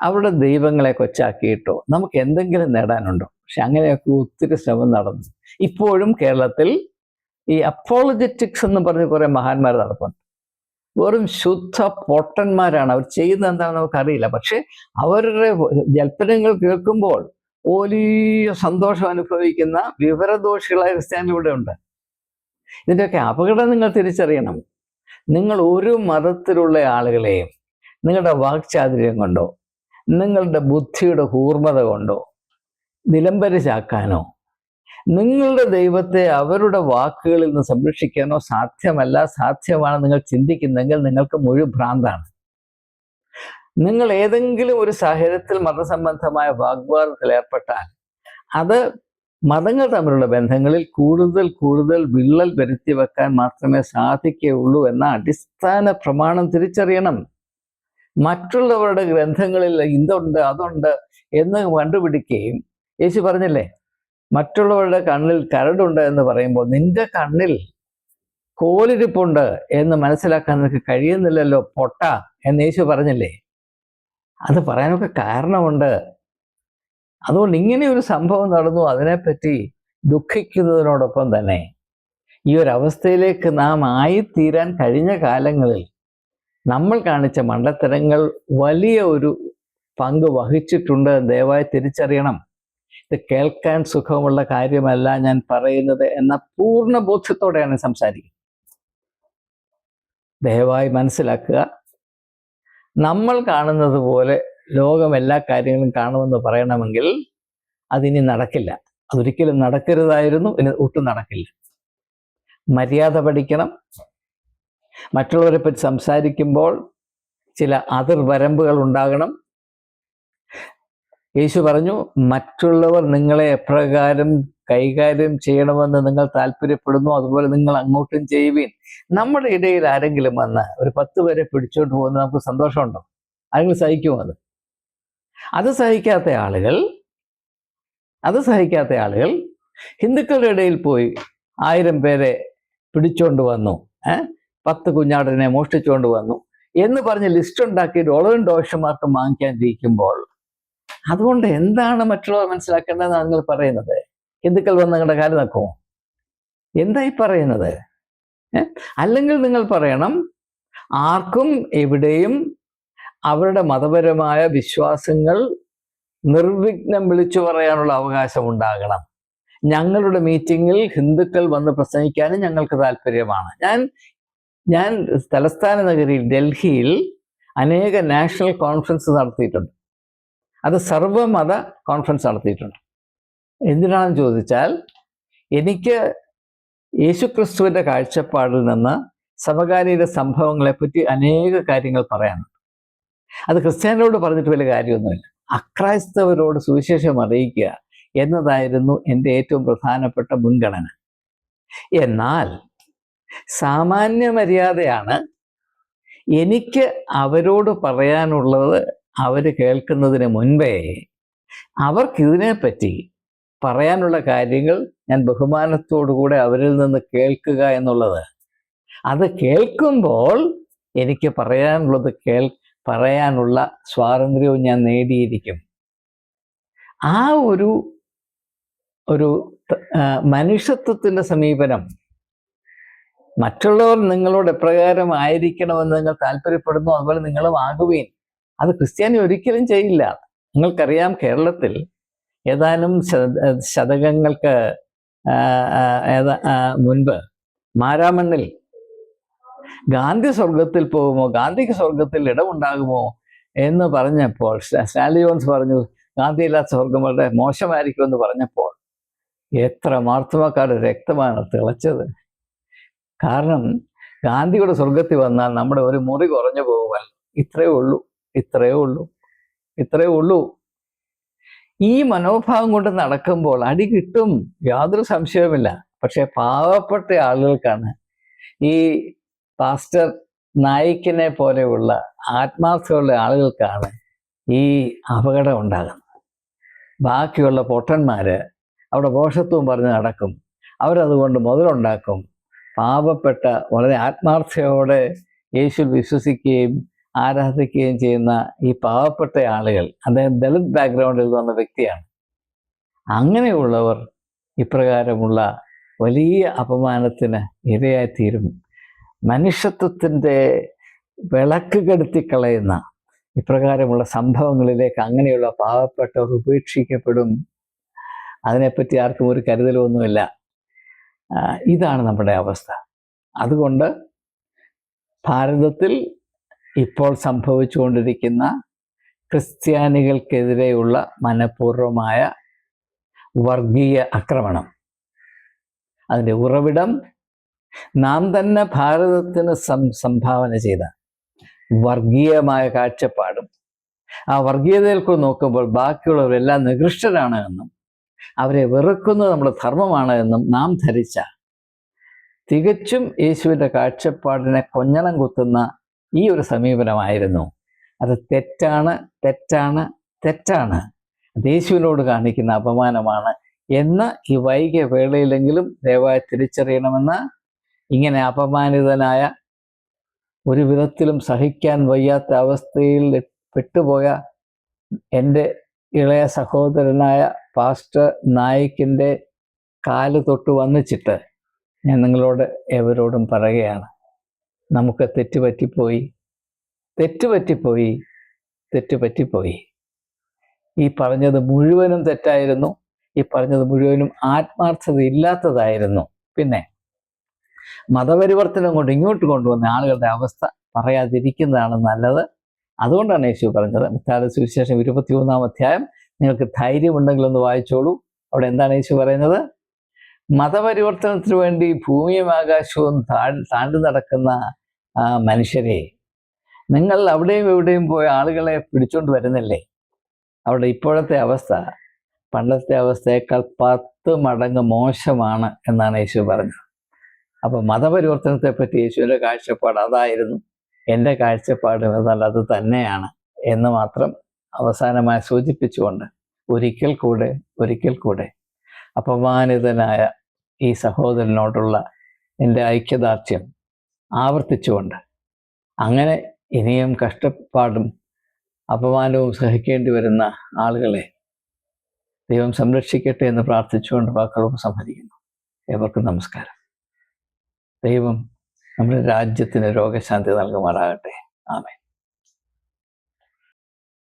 അവരുടെ ദൈവങ്ങളെ കൊച്ചാക്കിയിട്ടോ നമുക്ക് എന്തെങ്കിലും നേടാനുണ്ടോ? പക്ഷെ അങ്ങനെയൊക്കെ ഒത്തിരി ശ്രമം നടന്നു. ഇപ്പോഴും കേരളത്തിൽ ഈ അപ്പോളജറ്റിക്സ് എന്ന് പറഞ്ഞ് കുറേ മഹാന്മാർ നടപ്പുണ്ട്. വെറും ശുദ്ധ പൊട്ടന്മാരാണ്. അവർ ചെയ്യുന്നത് എന്താണെന്ന് നമുക്കറിയില്ല. പക്ഷെ അവരുടെ ജൽപ്പനങ്ങൾ കേൾക്കുമ്പോൾ വലിയ സന്തോഷം അനുഭവിക്കുന്ന വിവരദോഷികളായ ക്രിസ്ത്യാനികളിവിടെ ഉണ്ട്. ഇതിൻ്റെയൊക്കെ അപകടം നിങ്ങൾ തിരിച്ചറിയണം. നിങ്ങൾ ഒരു മതത്തിലുള്ള ആളുകളെയും നിങ്ങളുടെ വാക്ചാതുര്യം കൊണ്ടോ നിങ്ങളുടെ ബുദ്ധിയുടെ കൂർമ്മത കൊണ്ടോ നിലംപരിചാക്കാനോ നിങ്ങളുടെ ദൈവത്തെ അവരുടെ വാക്കുകളിൽ നിന്ന് സംരക്ഷിക്കാനോ സാധ്യമല്ല. സാധ്യമാണ് നിങ്ങൾ ചിന്തിക്കുന്നെങ്കിൽ നിങ്ങൾക്ക് മുഴുഭ്രാന്താണ്. നിങ്ങൾ ഏതെങ്കിലും ഒരു സാഹചര്യത്തിൽ മതസംബന്ധമായ വാഗ്വാദത്തിൽ ഏർപ്പെട്ടാൽ അത് മതങ്ങൾ തമ്മിലുള്ള ബന്ധങ്ങളിൽ കൂടുതൽ വിള്ളൽ വരുത്തി വെക്കാൻ മാത്രമേ സാധിക്കുകയുള്ളൂ എന്ന അടിസ്ഥാന പ്രമാണം തിരിച്ചറിയണം. മറ്റുള്ളവരുടെ ഗ്രന്ഥങ്ങളിൽ ഇതുണ്ട് അതുണ്ട് എന്ന് കണ്ടുപിടിക്കുകയും, യേശു പറഞ്ഞില്ലേ, മറ്റുള്ളവരുടെ കണ്ണിൽ കരടുണ്ട് എന്ന് പറയുമ്പോൾ നിന്റെ കണ്ണിൽ കോലിരിപ്പുണ്ട് എന്ന് മനസ്സിലാക്കാൻ നിനക്ക് കഴിയുന്നില്ലല്ലോ പൊട്ട എന്ന് യേശു പറഞ്ഞില്ലേ? അത് പറയാനൊക്കെ കാരണമുണ്ട്. അതുകൊണ്ട് ഇങ്ങനെ ഒരു സംഭവം നടന്നു, അതിനെപ്പറ്റി ദുഃഖിക്കുന്നതിനോടൊപ്പം തന്നെ ഈ ഒരു അവസ്ഥയിലേക്ക് നാം ആയിത്തീരാൻ കഴിഞ്ഞ കാലങ്ങളിൽ നമ്മൾ കാണിച്ച മണ്ടത്തരങ്ങൾ വലിയ ഒരു പങ്ക് വഹിച്ചിട്ടുണ്ട്. ദയവായി തിരിച്ചറിയണം. ഇത് കേൾക്കാൻ സുഖമുള്ള കാര്യമല്ല ഞാൻ പറയുന്നത് എന്ന പൂർണ്ണ ബോധ്യത്തോടെയാണ് സംസാരിക്കുന്നത്. ദയവായി മനസ്സിലാക്കുക. നമ്മൾ കാണുന്നത് പോലെ ലോകം എല്ലാ കാര്യങ്ങളും കാണുമെന്ന് പറയണമെങ്കിൽ അതിനി നടക്കില്ല. അതൊരിക്കലും നടക്കരുതായിരുന്നു, ഇനി ഒട്ടും നടക്കില്ല. മര്യാദ പഠിക്കണം. മറ്റുള്ളവരെ പറ്റി സംസാരിക്കുമ്പോൾ ചില അതിർവരമ്പുകൾ ഉണ്ടാകണം. യേശു പറഞ്ഞു, മറ്റുള്ളവർ നിങ്ങളെ എപ്രകാരം കൈകാര്യം ചെയ്യണമെന്ന് നിങ്ങൾ താല്പര്യപ്പെടുന്നു അതുപോലെ നിങ്ങൾ അങ്ങോട്ടും ചെയ്യുവീൻ. നമ്മുടെ ഇടയിൽ ആരെങ്കിലും വന്ന് ഒരു 10 പേരെ പിടിച്ചോണ്ട് പോകുന്നത് നമുക്ക് സന്തോഷമുണ്ടോ? ആരെങ്കിലും സഹിക്കുമോ? അത് സഹിക്കാത്ത ആളുകൾ ഹിന്ദുക്കളുടെ ഇടയിൽ പോയി 1000 പേരെ പിടിച്ചോണ്ട് വന്നു, 10 കുഞ്ഞാടിനെ മോഷ്ടിച്ചുകൊണ്ട് വന്നു എന്ന് പറഞ്ഞ് ലിസ്റ്റ് ഉണ്ടാക്കി ഡോളറും ഡോഷന്മാർക്കും വാങ്ങിക്കാനിരിക്കുമ്പോൾ അതുകൊണ്ട് എന്താണ് മറ്റുള്ളവർ മനസ്സിലാക്കേണ്ടതെന്നാണ് നിങ്ങൾ പറയുന്നത്? ഹിന്ദുക്കൾ വന്ന് നിങ്ങളുടെ കാര്യം നോക്കുമോ? എന്തായി പറയുന്നത്? അല്ലെങ്കിൽ നിങ്ങൾ പറയണം, ആർക്കും എവിടെയും അവരുടെ മതപരമായ വിശ്വാസങ്ങൾ നിർവിഘ്നം വിളിച്ചു പറയാനുള്ള അവകാശം ഉണ്ടാകണം. ഞങ്ങളുടെ മീറ്റിങ്ങിൽ ഹിന്ദുക്കൾ വന്ന് പ്രസംഗിക്കാനും ഞങ്ങൾക്ക് താല്പര്യമാണ്. ഞാൻ തലസ്ഥാന നഗരിയിൽ ഡൽഹിയിൽ അനേക നാഷണൽ കോൺഫറൻസ് നടത്തിയിട്ടുണ്ട്. അത് സർവമത കോൺഫറൻസ് നടത്തിയിട്ടുണ്ട്. എന്തിനാണെന്ന് ചോദിച്ചാൽ, എനിക്ക് യേശുക്രിസ്തുവിൻ്റെ കാഴ്ചപ്പാടിൽ നിന്ന് സമകാലിക സംഭവങ്ങളെപ്പറ്റി അനേക കാര്യങ്ങൾ പറയാനുണ്ട്. അത് ക്രിസ്ത്യാനികളോട് പറഞ്ഞിട്ട് വലിയ കാര്യമൊന്നുമില്ല. അക്രൈസ്തവരോട് സുവിശേഷം അറിയിക്കുക എന്നതായിരുന്നു എൻ്റെ ഏറ്റവും പ്രധാനപ്പെട്ട മുൻഗണന. എന്നാൽ സാമാന്യ മര്യാദയാണ് എനിക്ക് അവരോട് പറയാനുള്ളത്. അവർ കേൾക്കുന്നതിന് മുൻപേ അവർക്കിതിനെപ്പറ്റി പറയാനുള്ള കാര്യങ്ങൾ ഞാൻ ബഹുമാനത്തോടുകൂടെ അവരിൽ നിന്ന് കേൾക്കുക എന്നുള്ളത്, അത് കേൾക്കുമ്പോൾ എനിക്ക് പറയാനുള്ളത് പറയാനുള്ള സ്വാതന്ത്ര്യവും ഞാൻ നേടിയിരിക്കും. ആ ഒരു മനുഷ്യത്വത്തിൻ്റെ സമീപനം, മറ്റുള്ളവർ നിങ്ങളോട് എപ്രകാരം ആയിരിക്കണമെന്ന് നിങ്ങൾ താല്പര്യപ്പെടുന്നു അതുപോലെ നിങ്ങളും ആകുവീൻ, അത് ക്രിസ്ത്യാനി ഒരിക്കലും ചെയ്യില്ല. നിങ്ങൾക്കറിയാം, കേരളത്തിൽ ഏതാനും ശതകങ്ങൾക്ക് മുൻപ് മാരാമണ്ണിൽ ഗാന്ധി സ്വർഗത്തിൽ പോകുമോ, ഗാന്ധിക്ക് സ്വർഗത്തിൽ ഇടമുണ്ടാകുമോ എന്ന് പറഞ്ഞപ്പോൾ സ്റ്റാൻലി ജോൺസ് പറഞ്ഞു, ഗാന്ധിയില്ലാത്ത സ്വർഗം വളരെ മോശമായിരിക്കുമെന്ന് പറഞ്ഞപ്പോൾ എത്ര മാർത്തമാക്കാരുടെ രക്തമാണ് തിളച്ചത്. കാരണം ഗാന്ധിയുടെ സ്വർഗത്തിൽ വന്നാൽ നമ്മുടെ ഒരു മുറി കുറഞ്ഞു പോകുമല്ലോ. ഇത്രയേ ഉള്ളൂ. ഈ മനോഭാവം കൊണ്ട് നടക്കുമ്പോൾ അടി കിട്ടും, യാതൊരു സംശയവുമില്ല. പക്ഷെ പാവപ്പെട്ട ആളുകൾക്കാണ്, ഈ പാസ്റ്റർ നായിക്കിനെ പോലെയുള്ള ആത്മാർത്ഥമുള്ള ആളുകൾക്കാണ് ഈ അപകടം ഉണ്ടാകുന്നത്. ബാക്കിയുള്ള പൊട്ടന്മാർ അവിടെ ഭോഷത്വം പറഞ്ഞ് നടക്കും, അവരതുകൊണ്ട് മുതലുണ്ടാക്കും. പാവപ്പെട്ട, വളരെ ആത്മാർത്ഥയോടെ യേശു വിശ്വസിക്കുകയും ആരാധിക്കുകയും ചെയ്യുന്ന ഈ പാവപ്പെട്ട ആളുകൾ, അദ്ദേഹം ദളിത് ബാക്ക്ഗ്രൗണ്ടിൽ വന്ന വ്യക്തിയാണ്. അങ്ങനെയുള്ളവർ ഇപ്രകാരമുള്ള വലിയ അപമാനത്തിന് ഇരയായിത്തീരും. മനുഷ്യത്വത്തിൻ്റെ വിളക്ക് കെടുത്തിക്കളയുന്ന ഇപ്രകാരമുള്ള സംഭവങ്ങളിലേക്ക് അങ്ങനെയുള്ള പാവപ്പെട്ടവർ ഉപേക്ഷിക്കപ്പെടും. അതിനെപ്പറ്റി ആർക്കും ഒരു കരുതലൊന്നുമില്ല. ഇതാണ് നമ്മുടെ അവസ്ഥ. അതുകൊണ്ട് ഭാരതത്തിൽ ഇപ്പോൾ സംഭവിച്ചുകൊണ്ടിരിക്കുന്ന ക്രിസ്ത്യാനികൾക്കെതിരെയുള്ള മനഃപൂർവമായ വർഗീയ ആക്രമണം, അതിൻ്റെ ഉറവിടം നാം തന്നെ ഭാരതത്തിന് സംഭാവന ചെയ്ത വർഗീയമായ കാഴ്ചപ്പാടും, ആ വർഗീയതയിൽ കൂടി നോക്കുമ്പോൾ ബാക്കിയുള്ളവരെല്ലാം നികൃഷ്ടരാണ് എന്നും അവരെ വെറുക്കുന്നത് നമ്മുടെ ധർമ്മമാണ് എന്നും നാം ധരിച്ച, തികച്ചും യേശുവിൻ്റെ കാഴ്ചപ്പാടിനെ കൊഞ്ഞണം കുത്തുന്ന ഈ ഒരു സമീപനമായിരുന്നു. അത് തെറ്റാണ്. യേശുവിനോട് കാണിക്കുന്ന അപമാനമാണ് എന്ന് ഈ വൈകിയ വേളയിലെങ്കിലും ദയവായി തിരിച്ചറിയണമെന്ന് ഇങ്ങനെ അപമാനിതനായ, ഒരു വിധത്തിലും സഹിക്കാൻ വയ്യാത്ത അവസ്ഥയിൽ പെട്ടുപോയ എൻ്റെ ഇളയ സഹോദരനായ പാസ്റ്റർ നായിക്കിൻ്റെ കാല് തൊട്ട് വന്നിച്ചിട്ട് ഞാൻ നിങ്ങളോട് എവരോടും പറയുകയാണ്, നമുക്ക് തെറ്റുപറ്റിപ്പോയി. ഈ പറഞ്ഞത് മുഴുവനും തെറ്റായിരുന്നു. ഈ പറഞ്ഞത് മുഴുവനും ആത്മാർത്ഥത ഇല്ലാത്തതായിരുന്നു. പിന്നെ മതപരിവർത്തനം കൊണ്ട് ഇങ്ങോട്ട് കൊണ്ടുവന്ന ആളുകളുടെ അവസ്ഥ പറയാതിരിക്കുന്നതാണ് നല്ലത്. അതുകൊണ്ടാണ് യേശു പറഞ്ഞത്. മത്തായിയുടെ സുവിശേഷം 23-ാം അധ്യായം നിങ്ങൾക്ക് ധൈര്യമുണ്ടെങ്കിൽ ഒന്ന് വായിച്ചോളൂ. അവിടെ എന്താണ് യേശു പറയുന്നത്? മതപരിവർത്തനത്തിന് വേണ്ടി ഭൂമിയും ആകാശവും താണ്ടി നടക്കുന്ന മനുഷ്യരെ, നിങ്ങൾ അവിടെയും ഇവിടെയും പോയ ആളുകളെ പിടിച്ചോണ്ട് വരുന്നില്ലേ? അവിടെ ഇപ്പോഴത്തെ അവസ്ഥ പണ്ടത്തെ അവസ്ഥയേക്കാൾ 10 മടങ്ങ് മോശമാണ് എന്നാണ് യേശു പറഞ്ഞത്. അപ്പോൾ മതപരിവർത്തനത്തെ പറ്റി യേശുവിൻ്റെ കാഴ്ചപ്പാട് അതായിരുന്നു. എൻ്റെ കാഴ്ചപ്പാട് എന്നാൽ അത് തന്നെയാണ് എന്ന് മാത്രം അവസാനമായി സൂചിപ്പിച്ചുകൊണ്ട് ഒരിക്കൽ കൂടെ അപമാനിതനായ ഈ സഹോദരനോടുള്ള എൻ്റെ ഐക്യദാർഢ്യം ആവർത്തിച്ചുകൊണ്ട്, അങ്ങനെ ഇനിയും കഷ്ടപ്പാടും അപമാനവും സഹിക്കേണ്ടി വരുന്ന ആളുകളെ ദൈവം സംരക്ഷിക്കട്ടെ എന്ന് പ്രാർത്ഥിച്ചുകൊണ്ട് വാക്കുകളും സംഹരിക്കുന്നു. ഏവർക്കും നമസ്കാരം. ദൈവം നമ്മുടെ രാജ്യത്തിന് രോഗശാന്തി നൽകുമാറാകട്ടെ. ആമേൻ.